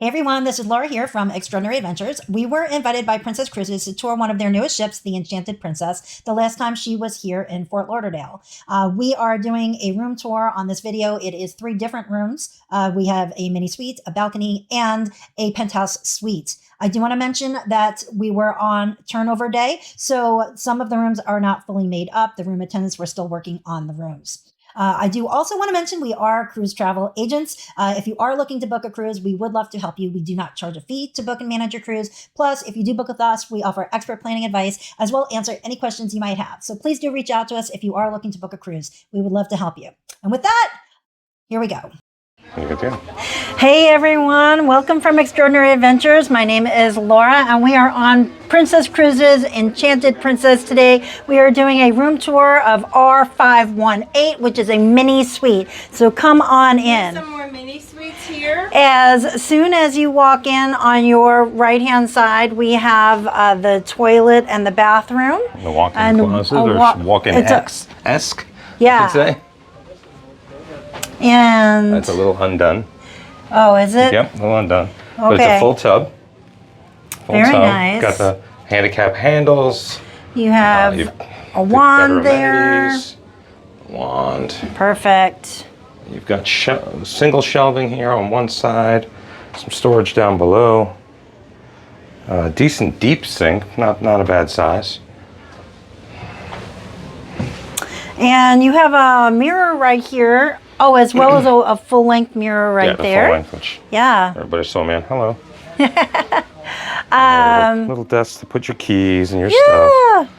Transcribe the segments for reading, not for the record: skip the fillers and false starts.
Hey everyone, this is Laura here from Extraordinary Adventures. We were invited by Princess Cruises to tour one of their newest ships, the Enchanted Princess, the last time she was here in Fort Lauderdale. We are doing a room tour on this video. It is 3 different rooms. We have a mini suite, a balcony, and a penthouse suite. I do want to mention that we were on turnover day, so some of the rooms are not fully made up. The room attendants were still working on the rooms. I do also want to mention we are cruise travel agents. If you are looking to book a cruise, we would love to help you. We do not charge a fee to book and manage your cruise. Plus, if you do book with us, we offer expert planning advice as well as answer any questions you might have. So please do reach out to us if you are looking to book a cruise. We would love to help you. And with that, here we go. Hey everyone, welcome from Extraordinary Adventures. My name is Laura and we are on Princess Cruises Enchanted Princess today. We are doing a room tour of R518, which is a mini suite. So come on in. Some more mini suites here. As soon as you walk in on your right hand side, we have the toilet and the bathroom. The walk-in closet or walk-in esque, yeah. you could say. And that's a little undone. Oh, is it? Yep, a little undone. Okay. But it's a full tub. Very nice. Got the handicap handles. You have a wand there. Wand. Perfect. You've got single shelving here on one side. Some storage down below. Decent deep sink, not a bad size. And you have a mirror right here. Oh, as well as a full-length mirror right there. Full length, which everybody saw, man. Hello. Little desk to put your keys and your stuff.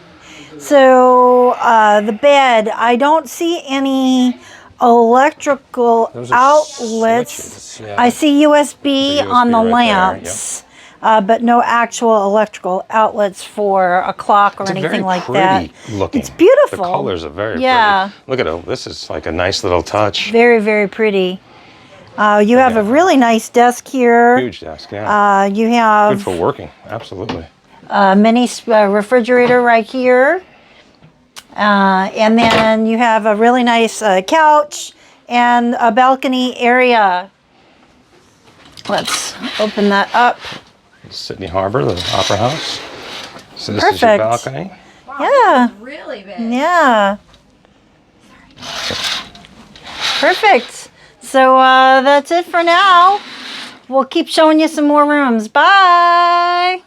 So the bed, I don't see any electrical outlets. I see USB on the lamps. But no actual electrical outlets for a clock or anything like that. Looking. It's beautiful. The colors are very pretty. Look at it. This is like a nice little touch. Very, very pretty. You have a really nice desk here. Huge desk, yeah. You have... good for working, absolutely. A mini refrigerator right here. And then you have a really nice couch and a balcony area. Let's open that up. Sydney Harbor, the Opera House. So this is Perfect. your balcony. Wow, yeah. this is really big. Yeah. Perfect. So that's it for now. We'll keep showing you some more rooms. Bye.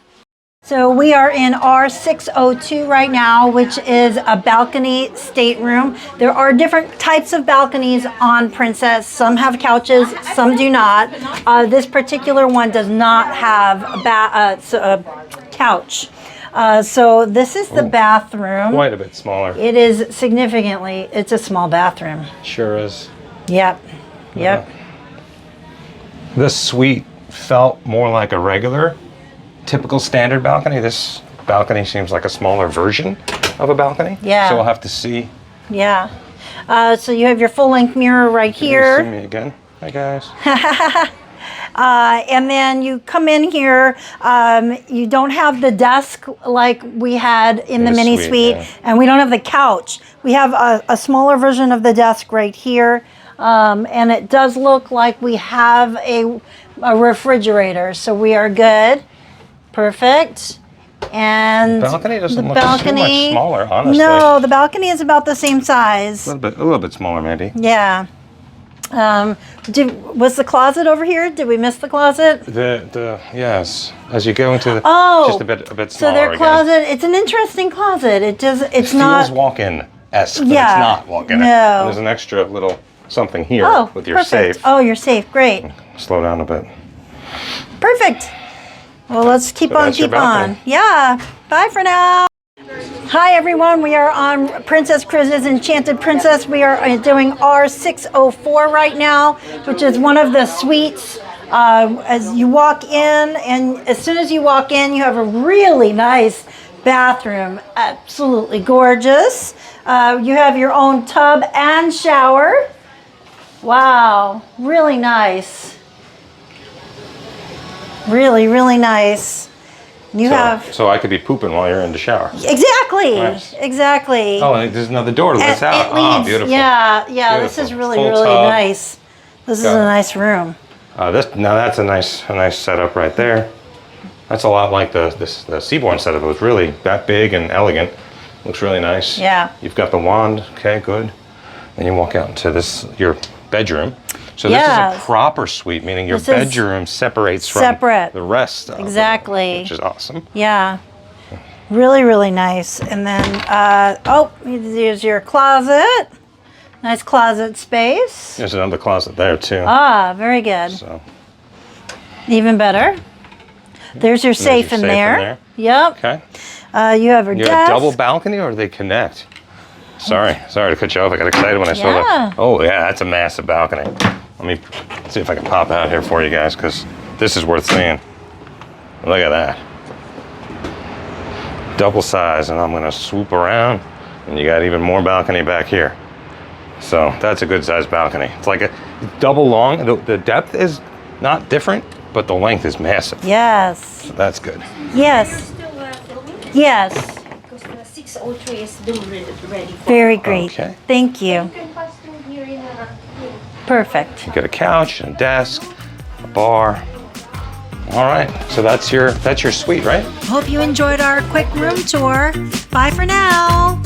So we are in R602 right now, which is a balcony stateroom. There are different types of balconies on Princess. Some have couches, some do not. This particular one does not have a couch. So this is the bathroom. Quite a bit smaller. It is significantly, it's a small bathroom. Sure is. Yep, yep. This suite felt more like a regular typical standard balcony. This balcony seems like a smaller version of a balcony. Yeah. So we'll have to see. Yeah. So you have your full-length mirror right here. Can you see me again? Hi guys. And then you come in here. You don't have the desk like we had in the mini suite, and we don't have the couch. We have a smaller version of the desk right here. And it does look like we have a refrigerator, so we are good. Perfect. And the balcony doesn't look too much smaller, honestly. No, the balcony is about the same size. A little bit smaller, maybe. Yeah. Was the closet over here? Did we miss the closet? Yes. As you go into just a bit smaller. So their closet, it's an interesting closet. It feels walk-in-esque, but it's not walk-in. No. There's an extra little something here with your safe. Oh, your safe. Great. Slow down a bit. Perfect. Well, let's keep on. Yeah. Bye for now. Hi, everyone. We are on Princess Cruises Enchanted Princess. We are doing R604 right now, which is one of the suites. As you walk in, and as soon as you walk in, you have a really nice bathroom. Absolutely gorgeous. You have your own tub and shower. Wow. Really nice. Really, really nice. So I could be pooping while you're in the shower. Exactly. Nice. Exactly. Oh, and there's another door to this out. Oh, beautiful. Yeah, beautiful. this is really, Full really tub. nice. This is a nice room. Now that's a nice setup right there. That's a lot like the Seabourn setup. It was really that big and elegant. Looks really nice. Yeah. You've got the wand. Okay, good. Then you walk out into your bedroom. So this is a proper suite, meaning your bedroom separates from the rest of exactly. it, which is awesome. Yeah. Really, really nice. And then, there's your closet. Nice closet space. There's another closet there too. Ah, very good. So. Even better. There's your safe in there. Yep. Okay. You have your desk. You have a double balcony, or do they connect? Sorry to cut you off. I got excited when I saw that. Oh yeah, that's a massive balcony. Let me see if I can pop out here for you guys, because this is worth seeing. Look at that. Double size, and I'm gonna swoop around, and you got even more balcony back here. So that's a good sized balcony. It's like a double long. The depth is not different, but the length is massive. Yes. So that's good. Yes. Yes. Because the 603 is ready. Very great. Okay. Thank you. You can pass through here in a... Perfect. You got a couch, a desk, a bar. All right, so that's your suite, right? Hope you enjoyed our quick room tour. Bye for now.